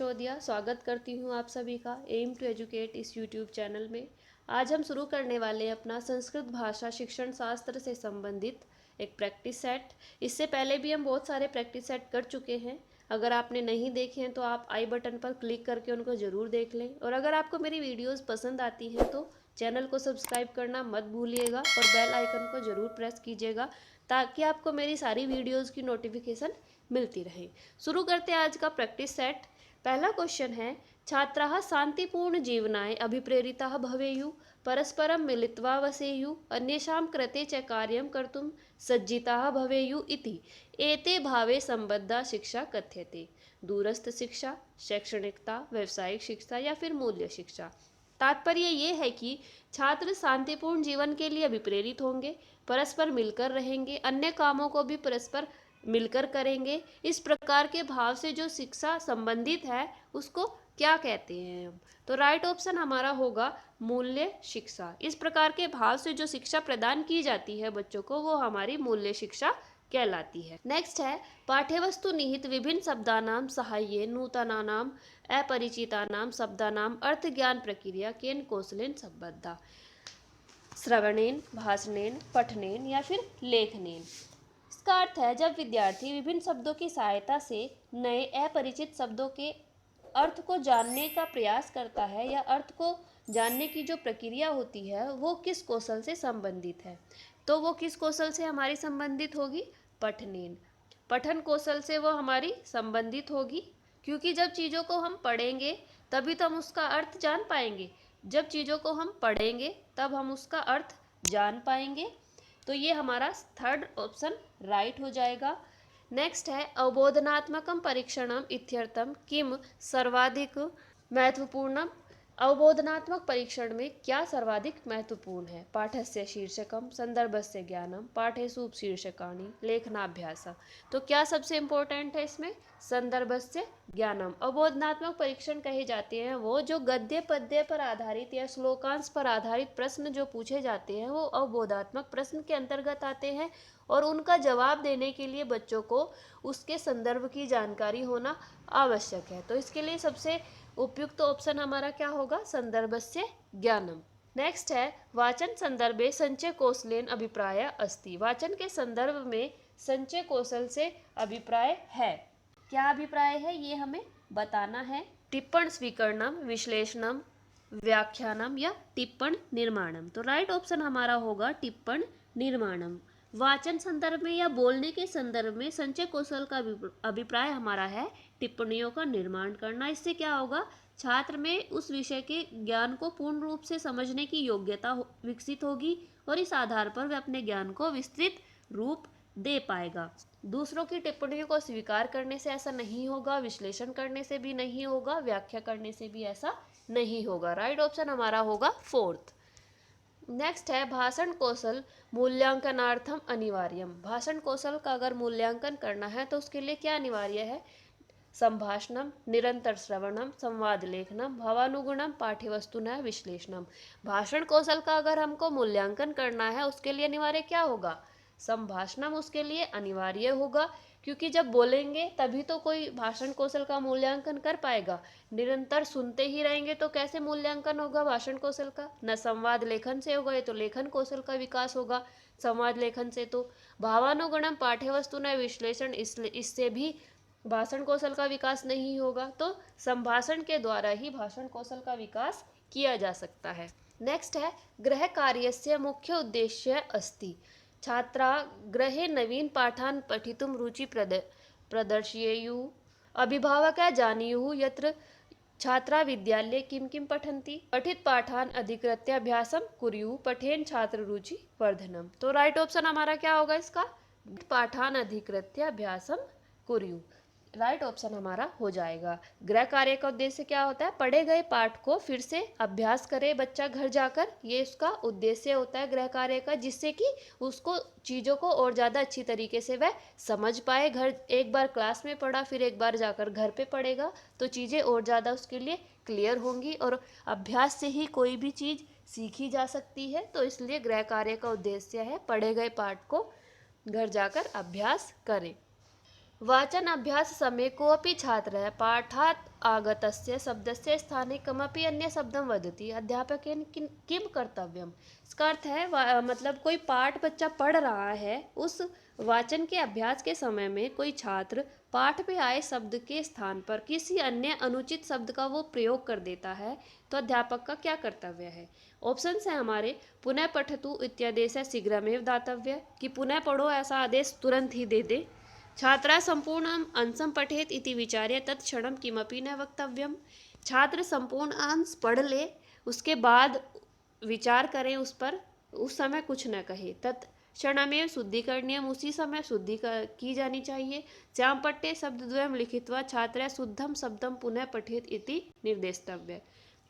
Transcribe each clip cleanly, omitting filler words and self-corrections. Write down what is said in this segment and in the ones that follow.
सिसोदिया स्वागत करती हूँ आप सभी का एम टू एजुकेट इस यूट्यूब चैनल में। आज हम शुरू करने वाले हैं अपना संस्कृत भाषा शिक्षण शास्त्र से संबंधित एक प्रैक्टिस सेट। इससे पहले भी हम बहुत सारे प्रैक्टिस सेट कर चुके हैं। अगर आपने नहीं देखे हैं तो आप आई बटन पर क्लिक करके उनको ज़रूर देख लें। और अगर आपको मेरी वीडियोज़ पसंद आती हैं तो चैनल को सब्सक्राइब करना मत भूलिएगा और बेल आइकन को ज़रूर प्रेस कीजिएगा ताकि आपको मेरी सारी वीडियोज़ की नोटिफिकेशन मिलती रहे। शुरू करते हैं आज का प्रैक्टिस सेट। पहला क्वेश्चन है, छात्राः शांतिपूर्ण जीवनाय अभिप्रेरिताः भवेयुः परस्परं मिलित्वा वसेयुः अन्येषां कृते च कार्यं कर्तुं सज्जिताः भवेयुः इति एते भावे संबद्धा शिक्षा कथ्यते। दूरस्थ शिक्षा, शैक्षणिकता, व्यावसायिक शिक्षा या फिर मूल्य शिक्षा। तात्पर्य ये है कि छात्र शांतिपूर्ण जीवन के लिए अभिप्रेरित होंगे, परस्पर मिलकर रहेंगे, अन्य कामों को भी परस्पर मिलकर करेंगे। इस प्रकार के भाव से जो शिक्षा संबंधित है उसको क्या कहते हैं हम? तो राइट ऑप्शन हमारा होगा मूल्य शिक्षा। इस प्रकार के भाव से जो शिक्षा प्रदान की जाती है बच्चों को वो हमारी मूल्य शिक्षा कहलाती है। नेक्स्ट है, पाठ्यवस्तु निहित विभिन्न शब्दानां साहाय्येन नूतनानां अपरिचितानां शब्दानां अर्थ ज्ञान प्रक्रिया केन कौशलेन संबद्धा। श्रवणेन, भाषणेन, पठनेन या फिर लेखनेन। इसका अर्थ है जब विद्यार्थी विभिन्न शब्दों की सहायता से नए अपरिचित शब्दों के अर्थ को जानने का प्रयास करता है या अर्थ को जानने की जो प्रक्रिया होती है वो किस कौशल से संबंधित है, तो वो किस कौशल से हमारी संबंधित होगी? पठनेन। पठन कौशल से वो हमारी संबंधित होगी, क्योंकि जब चीज़ों को हम पढ़ेंगे तभी तो हम उसका अर्थ जान पाएंगे। जब चीज़ों को हम पढ़ेंगे तब हम उसका अर्थ जान पाएंगे। तो ये हमारा थर्ड ऑप्शन राइट हो जाएगा। नेक्स्ट है, अवबोधनात्मकं परीक्षणम इत्यर्थम किम सर्वाधिक महत्वपूर्णम। अवबोधनात्मक परीक्षण में क्या सर्वाधिक महत्वपूर्ण है? पाठस्य शीर्षकम, संदर्भस्य ज्ञानम, पाठेषु शीर्षकाणि, लेखनाभ्यास। तो क्या सबसे इम्पोर्टेंट है इसमें? संदर्भस्य ज्ञानम। अवबोधनात्मक परीक्षण कहे जाते हैं वो जो गद्य पद्य पर आधारित या श्लोकांश पर आधारित प्रश्न जो पूछे जाते हैं वो अवबोधात्मक प्रश्न के अंतर्गत आते हैं और उनका जवाब देने के लिए बच्चों को उसके संदर्भ की जानकारी होना आवश्यक है। तो इसके लिए सबसे उपयुक्त ऑप्शन हमारा क्या होगा? संदर्भस्य ज्ञानम। नेक्स्ट है, वाचन संदर्भे संचय कौशलेन अभिप्राय अस्ति। वाचन के संदर्भ में संचय कौशल से अभिप्राय है। क्या अभिप्राय है ये हमें बताना है। टिप्पण स्वीकरणम, विश्लेषणम, व्याख्यानम या टिप्पण निर्माणम। तो राइट ऑप्शन हमारा होगा टिप्पण निर्माणम। वाचन संदर्भ में या बोलने के संदर्भ में संचय कौशल का अभिप्राय हमारा है टिप्पणियों का निर्माण करना। इससे क्या होगा? छात्र में उस विषय के ज्ञान को पूर्ण रूप से समझने की योग्यता विकसित होगी और इस आधार पर वह अपने ज्ञान को विस्तृत रूप दे पाएगा। दूसरों की टिप्पणियों को स्वीकार करने से ऐसा नहीं होगा, विश्लेषण करने से भी नहीं होगा, व्याख्या करने से भी ऐसा नहीं होगा। राइट ऑप्शन हमारा होगा फोर्थ। नेक्स्ट है, भाषण कौशल मूल्यांकनार्थम अनिवार्यम। भाषण कौशल का अगर मूल्यांकन करना है तो उसके लिए क्या अनिवार्य है? संभाषणम, निरंतर श्रवणम, संवाद लेखनम, भावानुगुणम, पाठ्यवस्तुना विश्लेषणम। भाषण कौशल का अगर हमको मूल्यांकन करना है उसके लिए अनिवार्य क्या होगा? संभाषणम उसके लिए अनिवार्य होगा, क्योंकि जब बोलेंगे तभी तो कोई भाषण कौशल का मूल्यांकन कर पाएगा। निरंतर सुनते ही रहेंगे तो कैसे मूल्यांकन होगा भाषण कौशल का? न संवाद लेखन से होगा, ये तो लेखन कौशल का विकास होगा संवाद लेखन से। तो भावानुगुणम, पाठ्यवस्तु न विश्लेषण, इससे भी भाषण कौशल का विकास नहीं होगा। तो संभाषण के द्वारा ही भाषण कौशल का विकास किया जा सकता है। नेक्स्ट है, गृह कार्यस्य मुख्य उद्देश्य अस्ति। छात्रा गृहे नवीन पाठान् पठितुं रुचि प्रदर्शयेयुः। अभिभावकाः जानीयुः यत्र छात्रा विद्यालये किं किं पठन्ति। पठित पाठान् अधिकृत्य अभ्यासं कुर्युः, पठेन छात्र रुचि वर्धनम। तो राइट ऑप्शन हमारा क्या होगा इसका? पाठान् अधिकृत्य अभ्यासं कुर्युः। राइट ऑप्शन हमारा हो जाएगा। गृह कार्य का उद्देश्य क्या होता है? पढ़े गए पाठ को फिर से अभ्यास करे बच्चा घर जाकर, ये उसका उद्देश्य होता है गृह कार्य का, जिससे कि उसको चीज़ों को और ज़्यादा अच्छी तरीके से वह समझ पाए। घर एक बार क्लास में पढ़ा फिर एक बार जाकर घर पे पढ़ेगा तो चीज़ें और ज़्यादा उसके लिए क्लियर होंगी और अभ्यास से ही कोई भी चीज़ सीखी जा सकती है। तो इसलिए गृह कार्य का उद्देश्य है पढ़े गए पाठ को घर जाकर अभ्यास करें। वाचन अभ्यास समय कोऽपि छात्रः पाठात् आगतस्य शब्दस्य स्थाने कमपि अन्य शब्दं वदति अध्यापकेन किम कर्तव्यम। इसका अर्थ है मतलब कोई पाठ बच्चा पढ़ रहा है, उस वाचन के अभ्यास के समय में कोई छात्र पाठ पे आए शब्द के स्थान पर किसी अन्य अनुचित शब्द का वो प्रयोग कर देता है, तो अध्यापक का क्या कर्तव्य है। ऑप्शन है हमारे, पुनः पठतु इत्यादेश शीघ्रमेव दातव्य, कि पुनः पढ़ो ऐसा आदेश तुरंत ही दे दे। छात्रा संपूर्णम् अंशं पठेत इति विचार्य तत्क्षणं किमपि न वक्तव्यम। छात्र संपूर्ण अंश पढ़ ले, उसके बाद विचार करें उस पर, उस समय कुछ न कहे। तत्क्षणमेव शुद्धिकरणीयम, उसी समय शुद्धि की जानी चाहिए। श्याम पट्टे शब्दद्वयं लिखित्वा छात्रा शुद्धम शब्दम पुनः पठेत इति निर्देष्टव्य।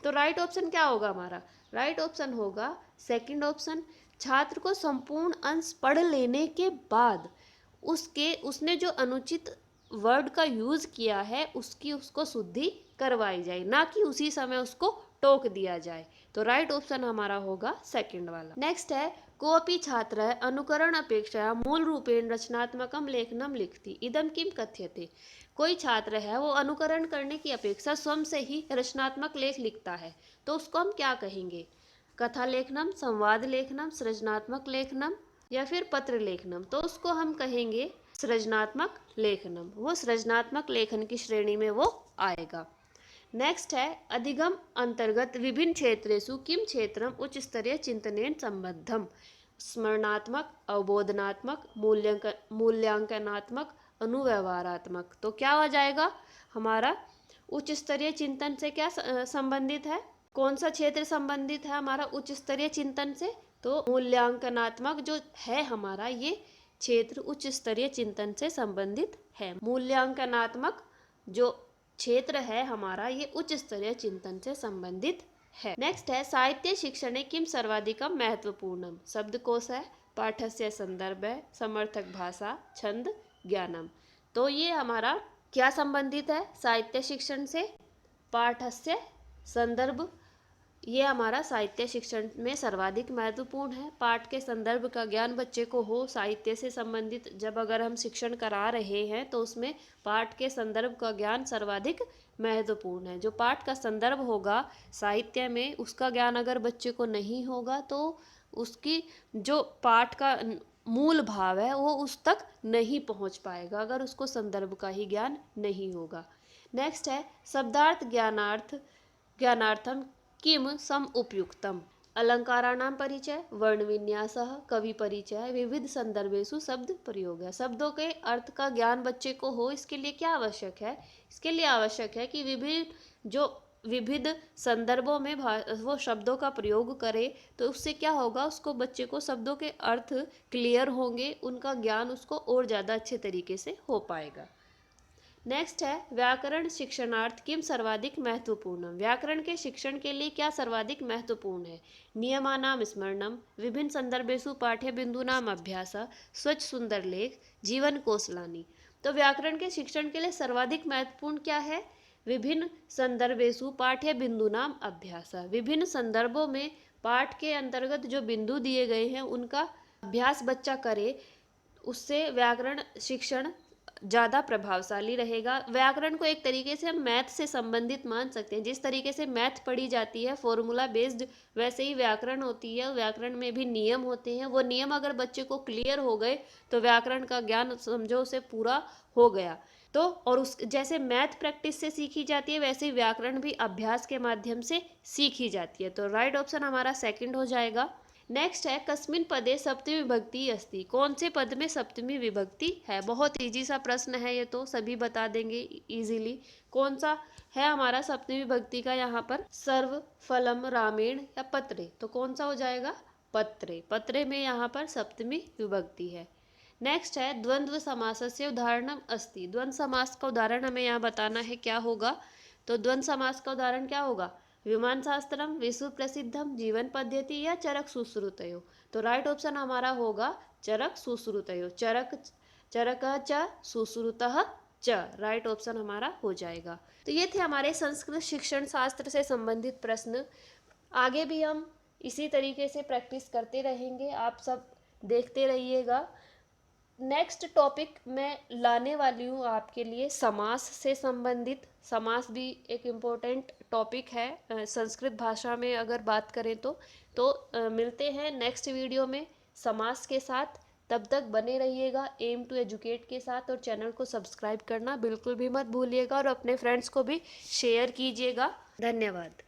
तो राइट ऑप्शन क्या होगा हमारा, राइट ऑप्शन होगा सेकंड ऑप्शन। छात्र को संपूर्ण अंश पढ़ लेने के बाद उसने जो अनुचित वर्ड का यूज किया है उसको शुद्धि करवाई जाए, ना कि उसी समय उसको टोक दिया जाए। तो राइट ऑप्शन हमारा होगा सेकंड वाला। नेक्स्ट है, कोऽपि छात्रः अनुकरण अपेक्षया मूल रूपेण रचनात्मकम लेखनम लिखति इदम किम कथ्यते। कोई छात्र है वो अनुकरण करने की अपेक्षा स्वयं से ही रचनात्मक लेख लिखता है, तो उसको हम क्या कहेंगे। कथा लेखनम, संवाद लेखनम, सृजनात्मक लेखनम या फिर पत्र लेखनम। तो उसको हम कहेंगे सृजनात्मक लेखनम, वो सृजनात्मक लेखन की श्रेणी में वो आएगा। नेक्स्ट है, अधिगम अंतर्गत विभिन्न क्षेत्रेषु किम क्षेत्रम उच्च स्तरीय चिंतनेन संबद्धम। स्मरणात्मक, अवबोधनात्मक, मूल्यांकनात्मक, अनुव्यवहारात्मक। तो क्या हो जाएगा हमारा, उच्च स्तरीय चिंतन से क्या संबंधित है, कौन सा क्षेत्र संबंधित है हमारा उच्च स्तरीय चिंतन से। तो मूल्यांकनात्मक जो है हमारा ये क्षेत्र उच्च स्तरीय चिंतन से संबंधित है। मूल्यांकनात्मक जो क्षेत्र है हमारा ये उच्च स्तरीय चिंतन से संबंधित है। नेक्स्ट है, साहित्य शिक्षणे किम सर्वाधिकम महत्वपूर्णम। शब्दकोश है, पाठस्य संदर्भ है, समर्थक भाषा, छंद, ज्ञानम। तो ये हमारा क्या संबंधित है साहित्य शिक्षण से, पाठस्य संदर्भ, ये हमारा साहित्य शिक्षण में सर्वाधिक महत्वपूर्ण है। पाठ के संदर्भ का ज्ञान बच्चे को हो, साहित्य से संबंधित जब अगर हम शिक्षण करा रहे हैं तो उसमें पाठ के संदर्भ का ज्ञान सर्वाधिक महत्वपूर्ण है। जो पाठ का संदर्भ होगा साहित्य में, उसका ज्ञान अगर बच्चे को नहीं होगा तो उसकी जो पाठ का मूल भाव है वो उस तक नहीं पहुंच पाएगा, अगर उसको संदर्भ का ही ज्ञान नहीं होगा। नेक्स्ट है, शब्दार्थ ज्ञानार्थम किम सम उपयुक्तम। अलंकाराणां परिचय, वर्णविन्यासः, कवि परिचय, विविध संदर्भेषु शब्द प्रयोग है। शब्दों के अर्थ का ज्ञान बच्चे को हो, इसके लिए क्या आवश्यक है, इसके लिए आवश्यक है कि विविध संदर्भों में वो शब्दों का प्रयोग करे, तो उससे क्या होगा, उसको बच्चे को शब्दों के अर्थ क्लियर होंगे, उनका ज्ञान उसको और ज़्यादा अच्छे तरीके से हो पाएगा। नेक्स्ट है, व्याकरण शिक्षणार्थ किम सर्वाधिक महत्वपूर्ण। व्याकरण के शिक्षण के लिए क्या सर्वाधिक महत्वपूर्ण है। नियमानाम स्मरणम, विभिन्न संदर्भेषु पाठ्य बिंदुनाम अभ्यास, स्वच्छ सुंदर लेख, जीवन कौशलानी। तो व्याकरण के शिक्षण के लिए सर्वाधिक महत्वपूर्ण क्या है, विभिन्न संदर्भेषु पाठ्य बिंदुनाम अभ्यास। विभिन्न संदर्भों में पाठ के अंतर्गत जो बिंदु दिए गए हैं उनका अभ्यास बच्चा करे, उससे व्याकरण शिक्षण ज़्यादा प्रभावशाली रहेगा। व्याकरण को एक तरीके से हम मैथ से संबंधित मान सकते हैं। जिस तरीके से मैथ पढ़ी जाती है फॉर्मूला बेस्ड, वैसे ही व्याकरण होती है। व्याकरण में भी नियम होते हैं, वो नियम अगर बच्चे को क्लियर हो गए तो व्याकरण का ज्ञान समझो उसे पूरा हो गया। तो और उस जैसे मैथ प्रैक्टिस से सीखी जाती है वैसे ही व्याकरण भी अभ्यास के माध्यम से सीखी जाती है। तो राइट ऑप्शन हमारा सेकंड हो जाएगा। नेक्स्ट है, कस्मिन पदे सप्तमी विभक्ति अस्ति। कौन से पद में सप्तमी विभक्ति है। बहुत इजी सा प्रश्न है ये, तो सभी बता देंगे इजीली। कौन सा है हमारा सप्तमी विभक्ति का यहाँ पर, सर्व, फलम, रामेण या पत्रे। तो कौन सा हो जाएगा, पत्रे। पत्रे में यहाँ पर सप्तमी विभक्ति है। नेक्स्ट है, द्वंद्व समासस्य उदाहरणम अस्ति। द्वंद्व समास का उदाहरण हमें यहाँ बताना है, क्या होगा। तो द्वंद्व समास का उदाहरण क्या होगा, विमान शास्त्रम, विश्व प्रसिद्धम, जीवन पद्धति या चरक सुश्रुतयो। तो राइट ऑप्शन हमारा होगा चरक सुश्रुतयो। चरक च सुश्रुतः च, राइट ऑप्शन हमारा हो जाएगा। तो ये थे हमारे संस्कृत शिक्षण शास्त्र से संबंधित प्रश्न। आगे भी हम इसी तरीके से प्रैक्टिस करते रहेंगे, आप सब देखते रहिएगा। नेक्स्ट टॉपिक मैं लाने वाली हूँ आपके लिए समास से संबंधित। समास भी एक इम्पोर्टेंट टॉपिक है संस्कृत भाषा में अगर बात करें तो मिलते हैं नेक्स्ट वीडियो में समास के साथ। तब तक बने रहिएगा एम टू एजुकेट के साथ और चैनल को सब्सक्राइब करना बिल्कुल भी मत भूलिएगा और अपने फ्रेंड्स को भी शेयर कीजिएगा। धन्यवाद।